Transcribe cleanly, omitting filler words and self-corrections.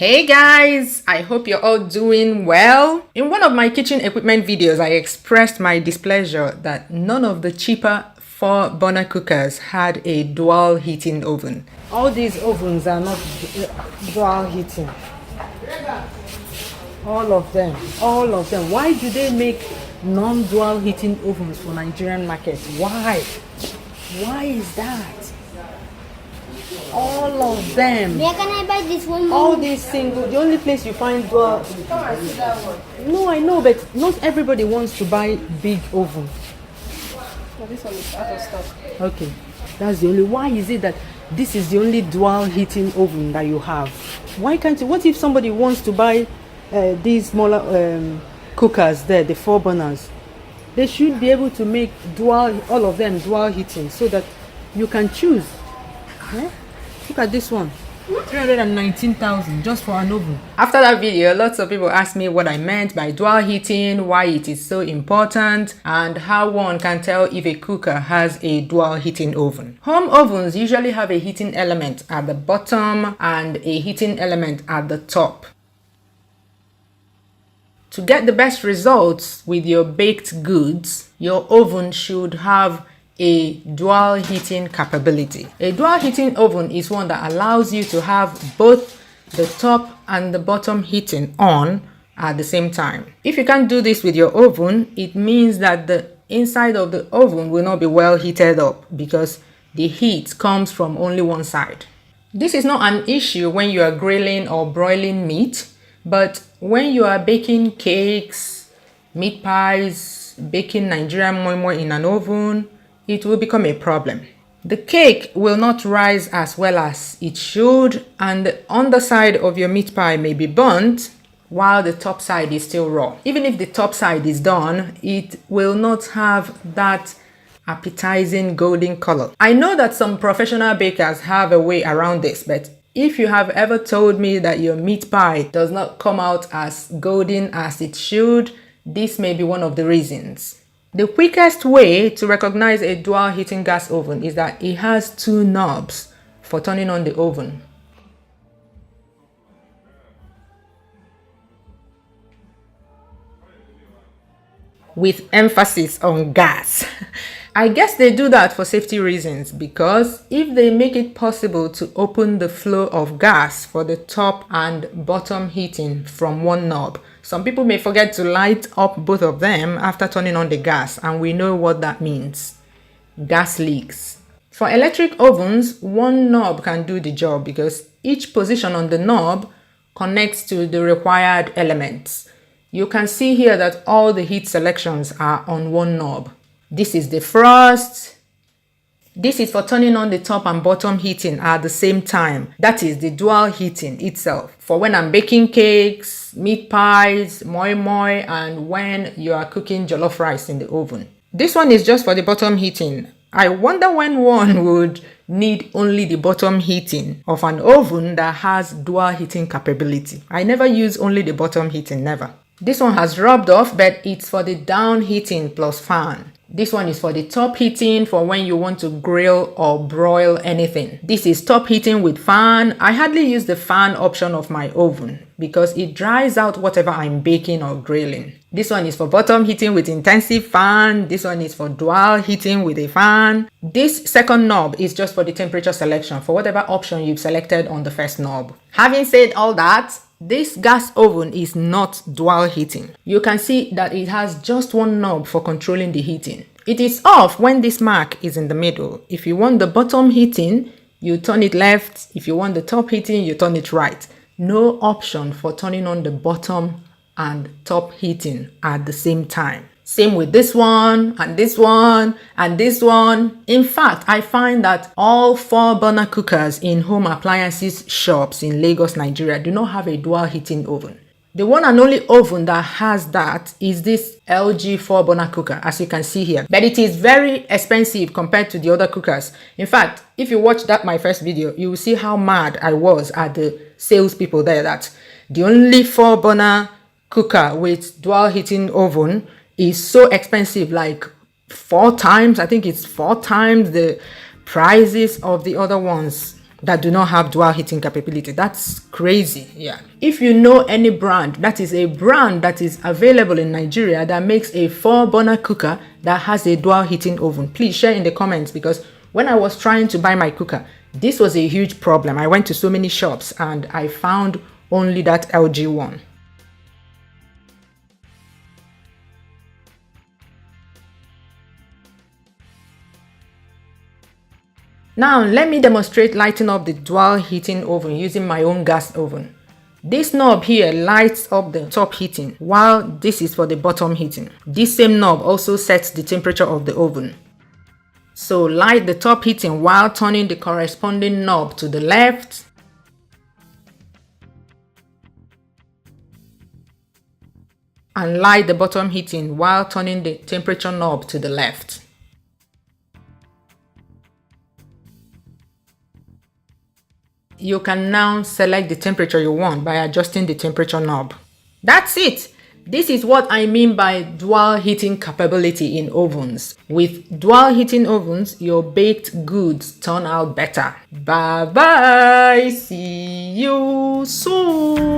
Hey guys, I hope you're all doing well. In one of my kitchen equipment videos, I expressed my displeasure that none of the cheaper 4-burner cookers had a dual heating oven. All these ovens are not dual heating. All of them. Why do they make non-dual heating ovens for Nigerian markets? Why? Why is that? All of them. Where can I buy this one? All these single. The only place you find dual. Come and see that one. No, I know, but not everybody wants to buy big oven. Oh, this one is out of stock. Okay, that's the only. Why is it that this is the only dual heating oven that you have? Why can't you? What if somebody wants to buy these smaller cookers there, the 4 burners? They should be able to make all of them dual heating so that you can choose. Yeah? Look at this one. 319,000 just for an oven. After that video, lots of people asked me what I meant by dual heating, why it is so important, and how one can tell if a cooker has a dual heating oven. Home ovens usually have a heating element at the bottom and a heating element at the top. To get the best results with your baked goods, your oven should have a dual heating capability. A dual heating oven is one that allows you to have both the top and the bottom heating on at the same time. If you can't do this with your oven, it means that the inside of the oven will not be well heated up because the heat comes from only one side. This is not an issue when you are grilling or broiling meat, but when you are baking cakes, meat pies, baking Nigerian moi in an oven, it will become a problem. The cake will not rise as well as it should, and the underside of your meat pie may be burnt while the top side is still raw. Even if the top side is done, it will not have that appetizing golden color. I know that some professional bakers have a way around this, but if you have ever told me that your meat pie does not come out as golden as it should, this may be one of the reasons. The quickest way to recognize a dual heating gas oven is that it has 2 knobs for turning on the oven. With emphasis on gas. I guess they do that for safety reasons, because if they make it possible to open the flow of gas for the top and bottom heating from one knob, some people may forget to light up both of them after turning on the gas, and we know what that means. Gas leaks. For electric ovens, one knob can do the job because each position on the knob connects to the required elements. You can see here that all the heat selections are on one knob. This is defrost. This is for turning on the top and bottom heating at the same time. That is the dual heating itself. For when I'm baking cakes, meat pies, moi, and when you are cooking jollof rice in the oven. This one is just for the bottom heating. I wonder when one would need only the bottom heating of an oven that has dual heating capability. I never use only the bottom heating, never. This one has rubbed off, but it's for the down heating plus fan. This one is for the top heating for when you want to grill or broil anything. This is top heating with fan. I hardly use the fan option of my oven because it dries out whatever I'm baking or grilling. This one is for bottom heating with intensive fan. This one is for dual heating with a fan. This second knob is just for the temperature selection for whatever option you've selected on the first knob. Having said all that, this gas oven is not dual heating. You can see that it has just one knob for controlling the heating. It is off when this mark is in the middle. If you want the bottom heating, you turn it left. If you want the top heating, you turn it right. No option for turning on the bottom and top heating at the same time. Same with this one, and this one, and this one. In fact, I find that all 4-burner cookers in home appliances shops in Lagos, Nigeria do not have a dual heating oven. The one and only oven that has that is this LG 4-burner cooker, as you can see here. But it is very expensive compared to the other cookers. In fact, if you watch my first video, you will see how mad I was at the salespeople there that the only 4-burner cooker with dual heating oven is so expensive, like 4 times, I think it's 4 times the prices of the other ones. that do not have dual heating capability. That's crazy. Yeah. If you know any brand, that is a brand that is available in Nigeria that makes a 4-burner cooker that has a dual heating oven, please share in the comments, because when I was trying to buy my cooker, this was a huge problem. I went to so many shops and I found only that LG one. Now let me demonstrate lighting up the dual heating oven using my own gas oven. This knob here lights up the top heating, while this is for the bottom heating. This same knob also sets the temperature of the oven. So light the top heating while turning the corresponding knob to the left, and light the bottom heating while turning the temperature knob to the left. You can now select the temperature you want by adjusting the temperature knob. That's it! This is what I mean by dual heating capability in ovens. With dual heating ovens, your baked goods turn out better. Bye bye! See you soon!